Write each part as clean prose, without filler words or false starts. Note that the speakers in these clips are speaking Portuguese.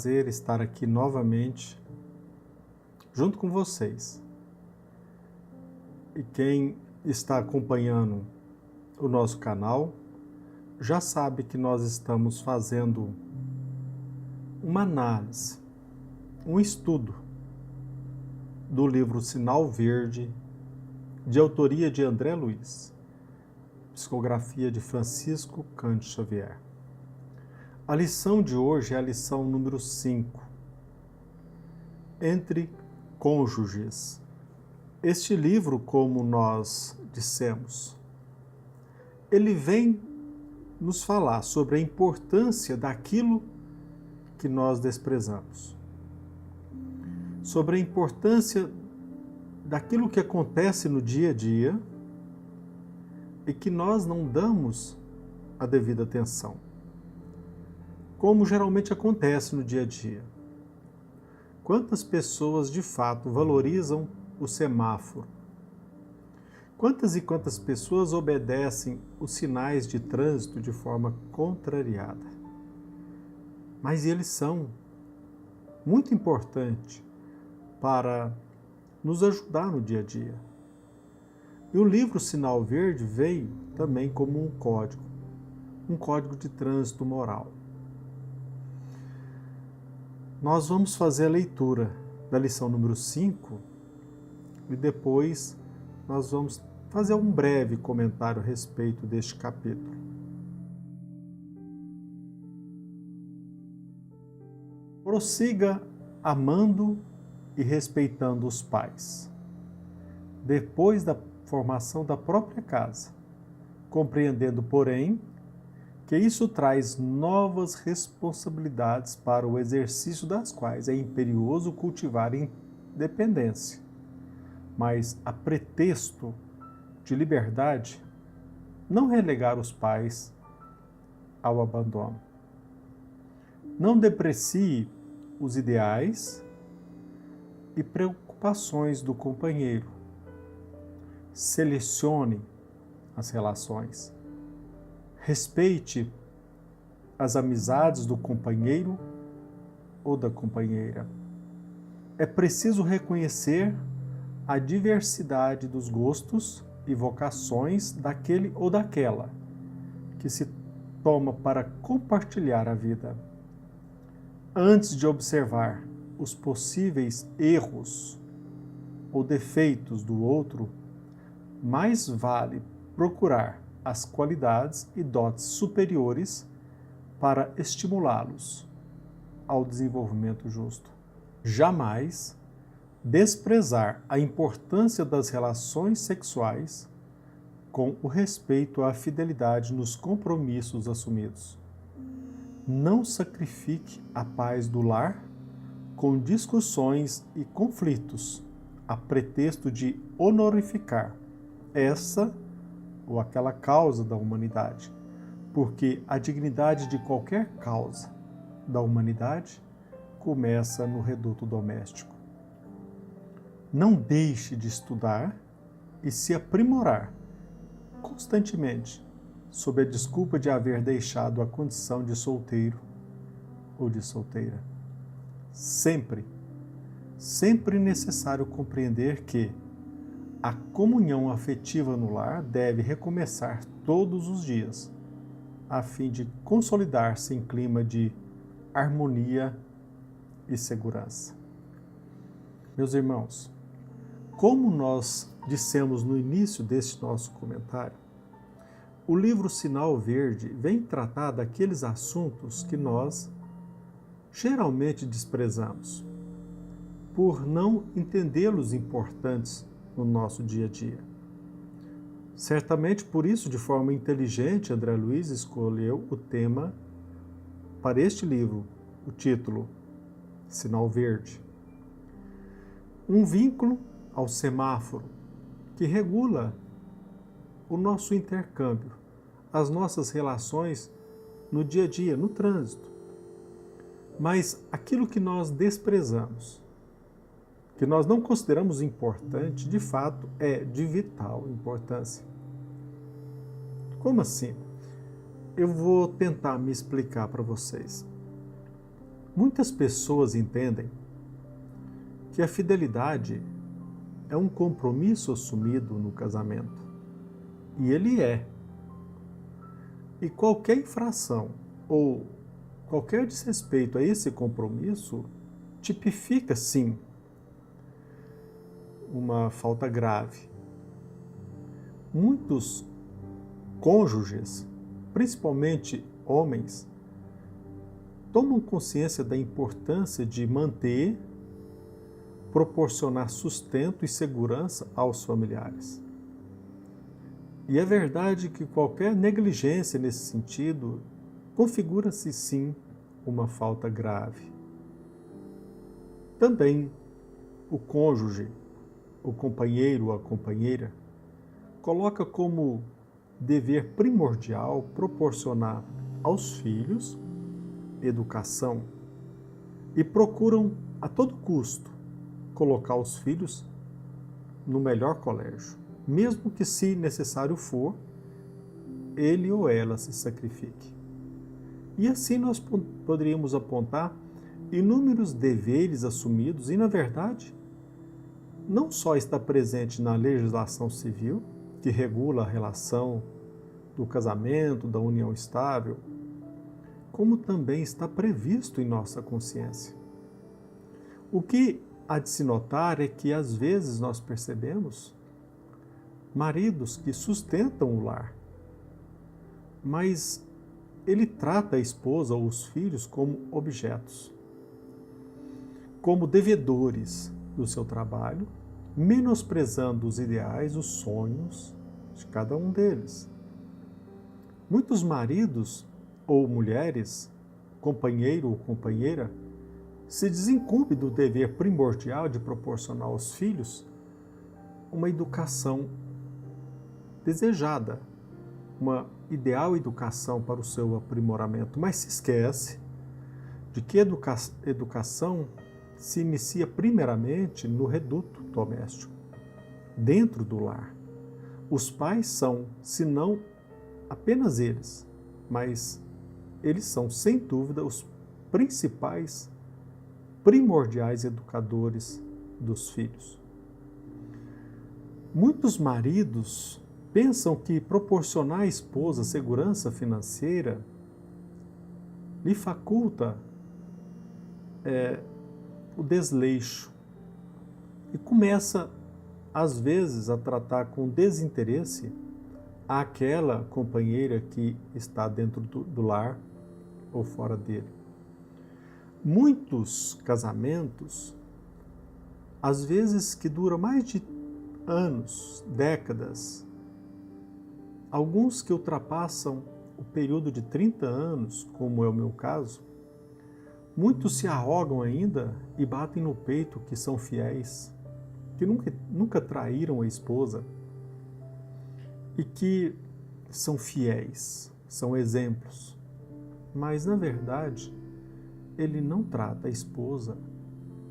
prazer estar aqui novamente, junto com vocês. E quem está acompanhando o nosso canal, já sabe que nós estamos fazendo uma análise, um estudo do livro Sinal Verde, de autoria de André Luiz, psicografia de Francisco Cândido Xavier. A lição de hoje é a lição número 5, Entre Cônjuges. Este livro, como nós dissemos, ele vem nos falar sobre a importância daquilo que nós desprezamos, sobre a importância daquilo que acontece no dia a dia e que nós não damos a devida atenção, como geralmente acontece no dia a dia. Quantas pessoas de fato valorizam o semáforo? Quantas e quantas pessoas obedecem os sinais de trânsito de forma contrariada? Mas eles são muito importantes para nos ajudar no dia a dia. E o livro Sinal Verde veio também como um código de trânsito moral. Nós vamos fazer a leitura da lição número 5 e depois nós vamos fazer um breve comentário a respeito deste capítulo. Prossiga amando e respeitando os pais, depois da formação da própria casa, compreendendo, porém, que isso traz novas responsabilidades para o exercício das quais é imperioso cultivar independência, mas a pretexto de liberdade, não relegar os pais ao abandono. Não deprecie os ideais e preocupações do companheiro. Selecione as relações. Respeite as amizades do companheiro ou da companheira. É preciso reconhecer a diversidade dos gostos e vocações daquele ou daquela que se toma para compartilhar a vida. Antes de observar os possíveis erros ou defeitos do outro, mais vale procurar as qualidades e dotes superiores para estimulá-los ao desenvolvimento justo. Jamais desprezar a importância das relações sexuais com o respeito à fidelidade nos compromissos assumidos. Não sacrifique a paz do lar com discussões e conflitos a pretexto de honorificar essa ou aquela causa da humanidade, porque a dignidade de qualquer causa da humanidade começa no reduto doméstico. Não deixe de estudar e se aprimorar constantemente, sob a desculpa de haver deixado a condição de solteiro ou de solteira. Sempre necessário compreender que a comunhão afetiva no lar deve recomeçar todos os dias, a fim de consolidar-se em clima de harmonia e segurança. Meus irmãos, como nós dissemos no início deste nosso comentário, o livro Sinal Verde vem tratar daqueles assuntos que nós geralmente desprezamos, por não entendê-los importantes no nosso dia a dia. Certamente por isso, de forma inteligente, André Luiz escolheu o tema para este livro, o título, Sinal Verde. Um vínculo ao semáforo que regula o nosso intercâmbio, as nossas relações no dia a dia, no trânsito. Mas aquilo que nós desprezamos, que nós não consideramos importante, de fato é de vital importância. Como assim? Eu vou tentar me explicar para vocês. Muitas pessoas entendem que a fidelidade é um compromisso assumido no casamento. E ele é. E qualquer infração ou qualquer desrespeito a esse compromisso tipifica, sim, uma falta grave. Muitos cônjuges, principalmente homens, tomam consciência da importância de manter, proporcionar sustento e segurança aos familiares. E é verdade que qualquer negligência nesse sentido configura-se, sim, uma falta grave. Também o cônjuge, o companheiro ou a companheira, coloca como dever primordial proporcionar aos filhos educação e procuram a todo custo colocar os filhos no melhor colégio, mesmo que, se necessário for, ele ou ela se sacrifique. E assim nós poderíamos apontar inúmeros deveres assumidos e, na verdade, não só está presente na legislação civil, que regula a relação do casamento, da união estável, como também está previsto em nossa consciência. O que há de se notar é que, às vezes, nós percebemos maridos que sustentam o lar, mas ele trata a esposa ou os filhos como objetos, como devedores do seu trabalho, menosprezando os ideais, os sonhos de cada um deles. Muitos maridos ou mulheres, companheiro ou companheira, se desincumbem do dever primordial de proporcionar aos filhos uma educação desejada, uma ideal educação para o seu aprimoramento, mas se esquece de que educação se inicia primeiramente no reduto doméstico, dentro do lar. Os pais são, se não apenas eles, mas eles são, sem dúvida, os principais, primordiais educadores dos filhos. Muitos maridos pensam que proporcionar à esposa segurança financeira lhe faculta o desleixo e começa, às vezes, a tratar com desinteresse aquela companheira que está dentro do lar ou fora dele. Muitos casamentos, às vezes que duram mais de anos, décadas, alguns que ultrapassam o período de 30 anos, como é o meu caso, muitos se arrogam ainda e batem no peito que são fiéis, que nunca traíram a esposa e que são fiéis, são exemplos. Mas, na verdade, ele não trata a esposa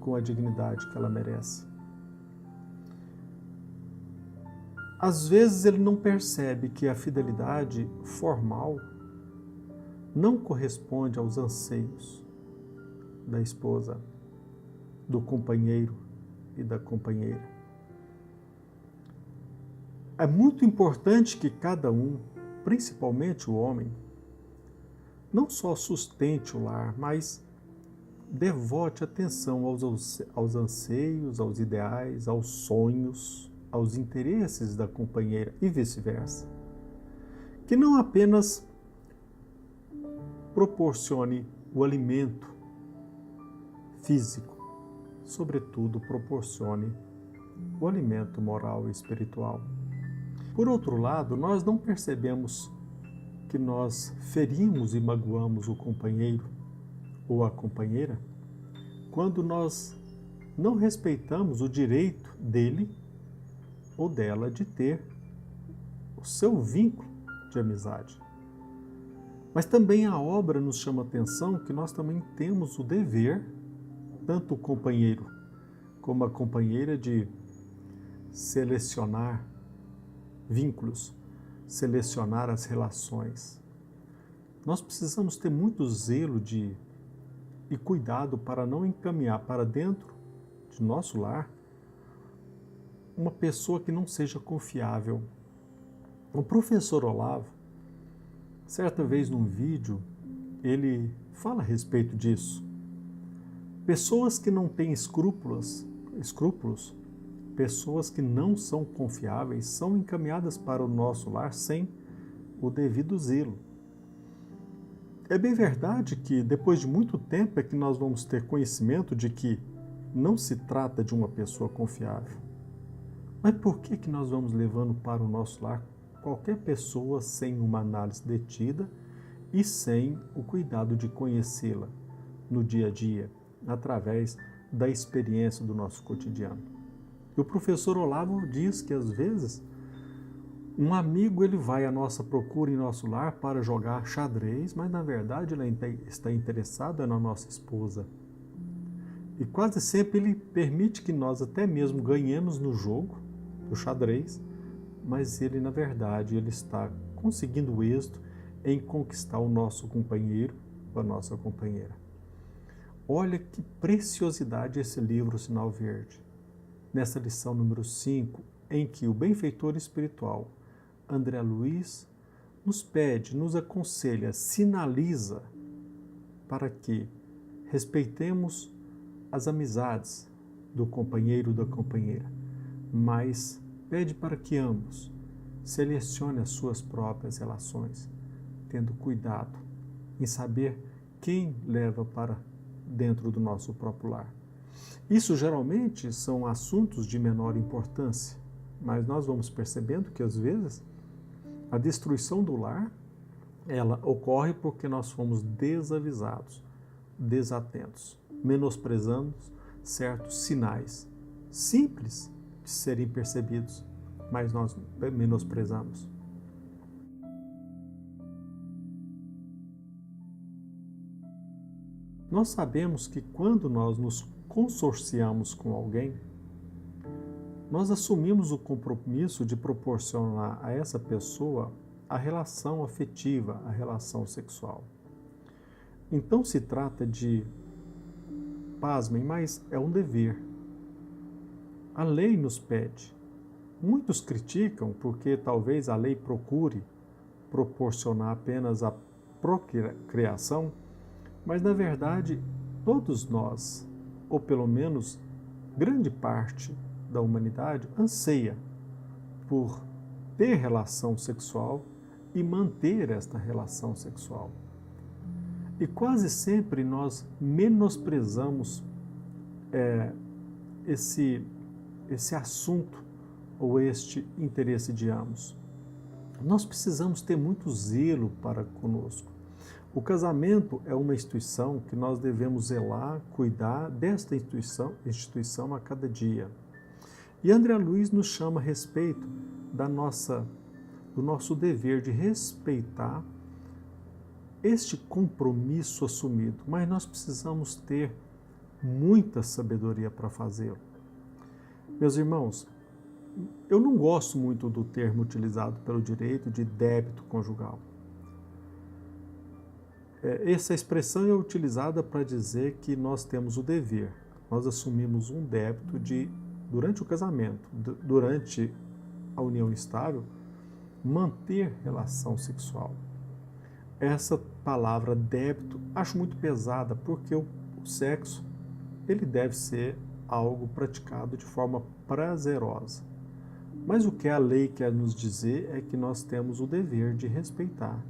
com a dignidade que ela merece. Às vezes ele não percebe que a fidelidade formal não corresponde aos anseios da esposa, do companheiro e da companheira. É muito importante que cada um, principalmente o homem, não só sustente o lar, mas devote atenção aos anseios, aos ideais, aos sonhos, aos interesses da companheira e vice-versa. Que não apenas proporcione o alimento físico, sobretudo proporcione o alimento moral e espiritual. Por outro lado, nós não percebemos que nós ferimos e magoamos o companheiro ou a companheira quando nós não respeitamos o direito dele ou dela de ter o seu vínculo de amizade. Mas também a obra nos chama a atenção que nós também temos o dever, tanto o companheiro como a companheira, de selecionar vínculos, selecionar as relações. Nós precisamos ter muito zelo de e cuidado para não encaminhar para dentro de nosso lar uma pessoa que não seja confiável. O professor Olavo, certa vez num vídeo, ele fala a respeito disso. Pessoas que não têm escrúpulos, pessoas que não são confiáveis, são encaminhadas para o nosso lar sem o devido zelo. É bem verdade que depois de muito tempo é que nós vamos ter conhecimento de que não se trata de uma pessoa confiável. Mas por que nós vamos levando para o nosso lar qualquer pessoa sem uma análise detida e sem o cuidado de conhecê-la no dia a dia, através da experiência do nosso cotidiano? E o professor Olavo diz que às vezes um amigo ele vai à nossa procura em nosso lar para jogar xadrez, mas na verdade ele está interessado na nossa esposa. E quase sempre ele permite que nós até mesmo ganhemos no jogo, do xadrez, mas ele na verdade ele está conseguindo êxito em conquistar o nosso companheiro, a nossa companheira. Olha que preciosidade esse livro Sinal Verde. Nessa lição número 5, em que o benfeitor espiritual André Luiz nos pede, nos aconselha, sinaliza para que respeitemos as amizades do companheiro ou da companheira, mas pede para que ambos selecionem as suas próprias relações, tendo cuidado em saber quem leva para dentro do nosso próprio lar. Isso geralmente são assuntos de menor importância, mas nós vamos percebendo que às vezes a destruição do lar, ela ocorre porque nós fomos desavisados, desatentos, menosprezando certos sinais simples de serem percebidos, mas nós menosprezamos. Nós sabemos que quando nós nos consorciamos com alguém, nós assumimos o compromisso de proporcionar a essa pessoa a relação afetiva, a relação sexual. Então se trata de, pasmem, mas é um dever. A lei nos pede. Muitos criticam porque talvez a lei procure proporcionar apenas a procriação, mas na verdade todos nós, ou pelo menos grande parte da humanidade, anseia por ter relação sexual e manter esta relação sexual. E quase sempre nós menosprezamos esse assunto ou este interesse de ambos. Nós precisamos ter muito zelo para conosco. O casamento é uma instituição que nós devemos zelar, cuidar desta instituição a cada dia. E André Luiz nos chama a respeito do nosso dever de respeitar este compromisso assumido, mas nós precisamos ter muita sabedoria para fazê-lo. Meus irmãos, eu não gosto muito do termo utilizado pelo direito de débito conjugal. Essa expressão é utilizada para dizer que nós temos o dever, nós assumimos um débito durante o casamento, durante a união estável, manter relação sexual. Essa palavra débito acho muito pesada, porque o sexo ele deve ser algo praticado de forma prazerosa. Mas o que a lei quer nos dizer é que nós temos o dever de respeitar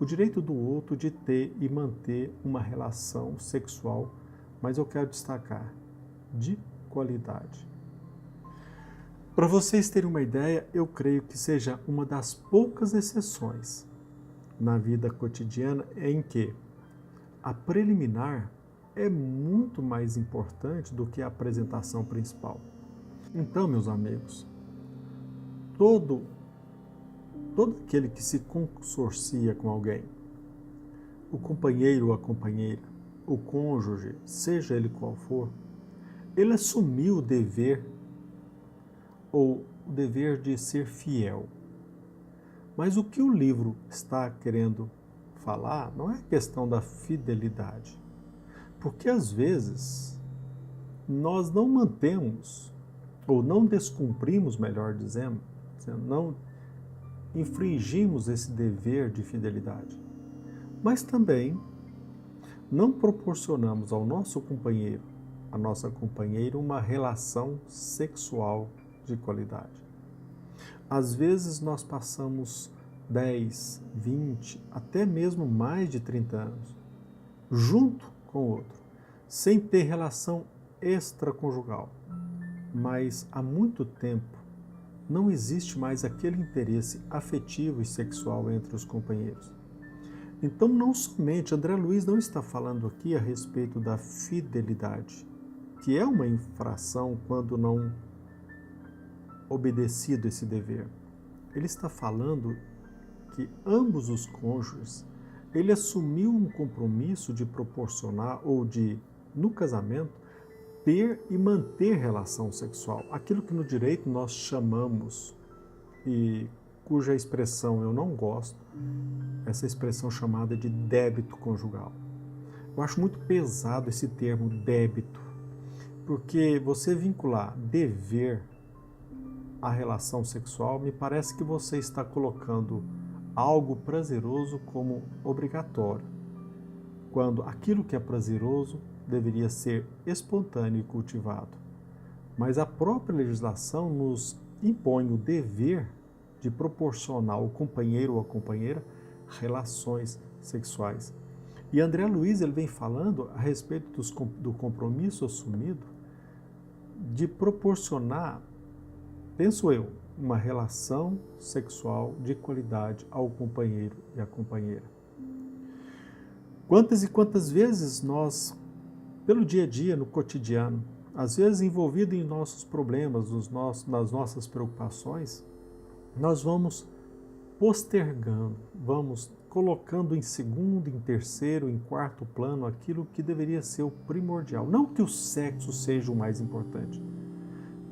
o direito do outro de ter e manter uma relação sexual, mas eu quero destacar, de qualidade. Para vocês terem uma ideia, eu creio que seja uma das poucas exceções na vida cotidiana em que a preliminar é muito mais importante do que a apresentação principal. Então, meus amigos, todo aquele que se consorcia com alguém, o companheiro ou a companheira, o cônjuge, seja ele qual for, ele assumiu o dever ou o dever de ser fiel. Mas o que o livro está querendo falar não é questão da fidelidade. Porque às vezes nós não mantemos, ou não descumprimos, melhor dizendo, não infringimos esse dever de fidelidade, mas também não proporcionamos ao nosso companheiro, à nossa companheira, uma relação sexual de qualidade. Às vezes nós passamos 10, 20, até mesmo mais de 30 anos, junto com o outro, sem ter relação extraconjugal. Mas há muito tempo não existe mais aquele interesse afetivo e sexual entre os companheiros. Então, não somente, André Luiz não está falando aqui a respeito da fidelidade, que é uma infração quando não obedecido esse dever. Ele está falando que ambos os cônjuges, ele assumiu um compromisso de proporcionar ou de, no casamento, ter e manter relação sexual. Aquilo que no direito nós chamamos, e cuja expressão eu não gosto, essa expressão chamada de débito conjugal. Eu acho muito pesado esse termo débito, porque você vincular dever à relação sexual, me parece que você está colocando algo prazeroso como obrigatório, quando aquilo que é prazeroso deveria ser espontâneo e cultivado. Mas a própria legislação nos impõe o dever de proporcionar ao companheiro ou à companheira relações sexuais. E André Luiz ele vem falando a respeito do compromisso assumido de proporcionar, penso eu, uma relação sexual de qualidade ao companheiro e à companheira. Quantas e quantas vezes nós, pelo dia a dia, no cotidiano, às vezes envolvido em nossos problemas, nas nossas preocupações, nós vamos postergando, vamos colocando em segundo, em terceiro, em quarto plano aquilo que deveria ser o primordial. Não que o sexo seja o mais importante,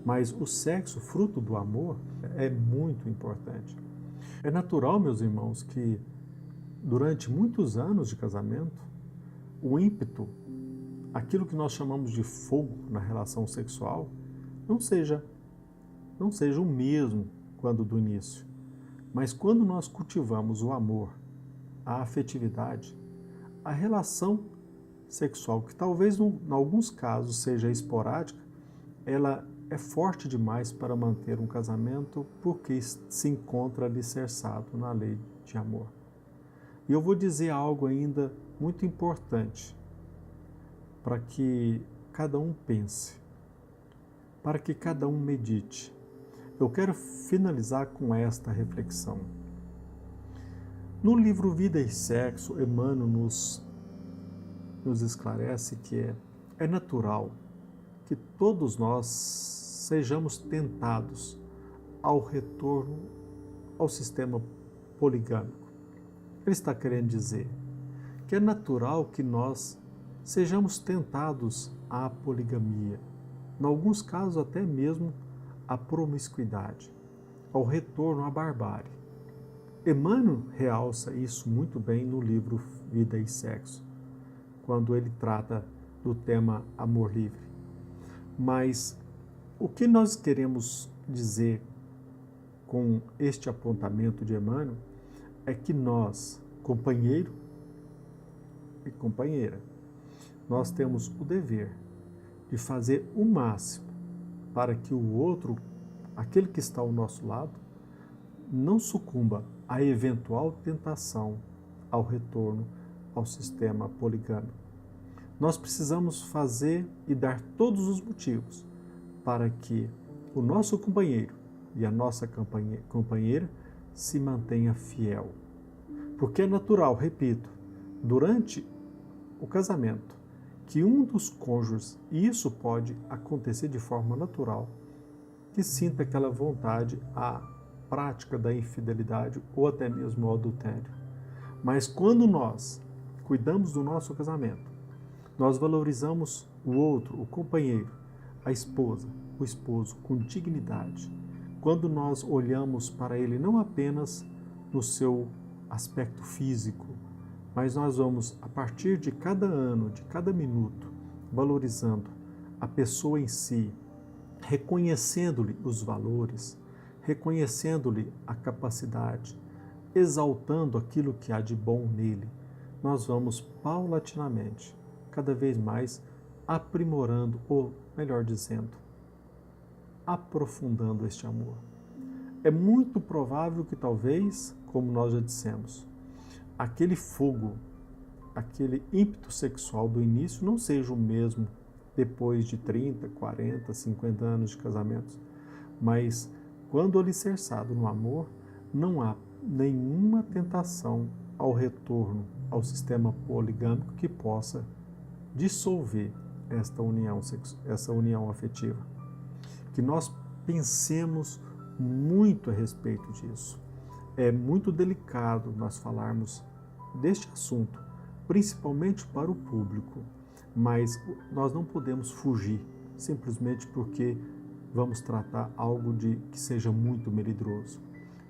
mas o sexo, fruto do amor, é muito importante. É natural, meus irmãos, que durante muitos anos de casamento, o ímpeto, aquilo que nós chamamos de fogo na relação sexual, não seja o mesmo quando do início. Mas quando nós cultivamos o amor, a afetividade, a relação sexual, que talvez em alguns casos seja esporádica, ela é forte demais para manter um casamento porque se encontra alicerçado na lei de amor. E eu vou dizer algo ainda muito importante para que cada um pense, para que cada um medite. Eu quero finalizar com esta reflexão. No livro Vida e Sexo, Emmanuel nos esclarece que é natural que todos nós sejamos tentados ao retorno ao sistema poligâmico. Ele está querendo dizer que é natural que nós sejamos tentados à poligamia, em alguns casos até mesmo à promiscuidade, ao retorno à barbárie. Emmanuel realça isso muito bem no livro Vida e Sexo, quando ele trata do tema amor livre. Mas o que nós queremos dizer com este apontamento de Emmanuel é que nós, companheiro e companheira, nós temos o dever de fazer o máximo para que o outro, aquele que está ao nosso lado, não sucumba à eventual tentação ao retorno ao sistema poligâmico. Nós precisamos fazer e dar todos os motivos para que o nosso companheiro e a nossa companheira se mantenha fiel. Porque é natural, repito, durante o casamento, que um dos cônjuges, e isso pode acontecer de forma natural, que sinta aquela vontade à prática da infidelidade ou até mesmo ao adultério. Mas quando nós cuidamos do nosso casamento, nós valorizamos o outro, o companheiro, a esposa, o esposo, com dignidade. Quando nós olhamos para ele não apenas no seu aspecto físico, mas nós vamos, a partir de cada ano, de cada minuto, valorizando a pessoa em si, reconhecendo-lhe os valores, reconhecendo-lhe a capacidade, exaltando aquilo que há de bom nele, nós vamos paulatinamente, cada vez mais aprimorando, ou melhor dizendo, aprofundando este amor. É muito provável que talvez, como nós já dissemos, aquele fogo, aquele ímpeto sexual do início não seja o mesmo depois de 30, 40, 50 anos de casamento. Mas quando alicerçado no amor, não há nenhuma tentação ao retorno ao sistema poligâmico que possa dissolver essa união afetiva. Que nós pensemos muito a respeito disso. É muito delicado nós falarmos deste assunto, principalmente para o público, mas nós não podemos fugir simplesmente porque vamos tratar algo que seja muito melindroso.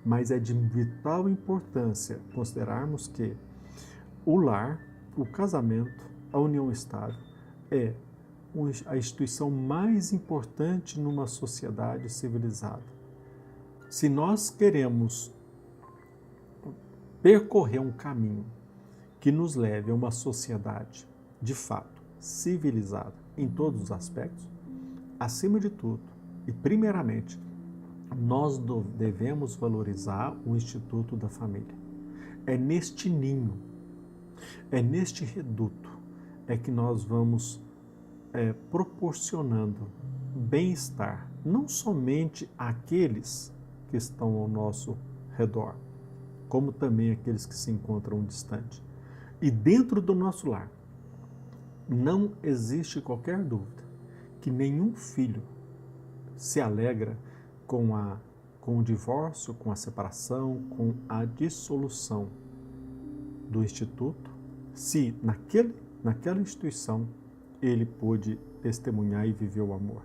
Mas é de vital importância considerarmos que o lar, o casamento, a união estável é a instituição mais importante numa sociedade civilizada. Se nós queremos percorrer um caminho que nos leve a uma sociedade, de fato, civilizada em todos os aspectos, acima de tudo e primeiramente, nós devemos valorizar o Instituto da Família. É neste ninho, é neste reduto, é que nós vamos proporcionando bem-estar, não somente àqueles que estão ao nosso redor, como também aqueles que se encontram distante. E dentro do nosso lar, não existe qualquer dúvida que nenhum filho se alegra com o divórcio, com a separação, com a dissolução do instituto, se naquela instituição ele pôde testemunhar e viver o amor.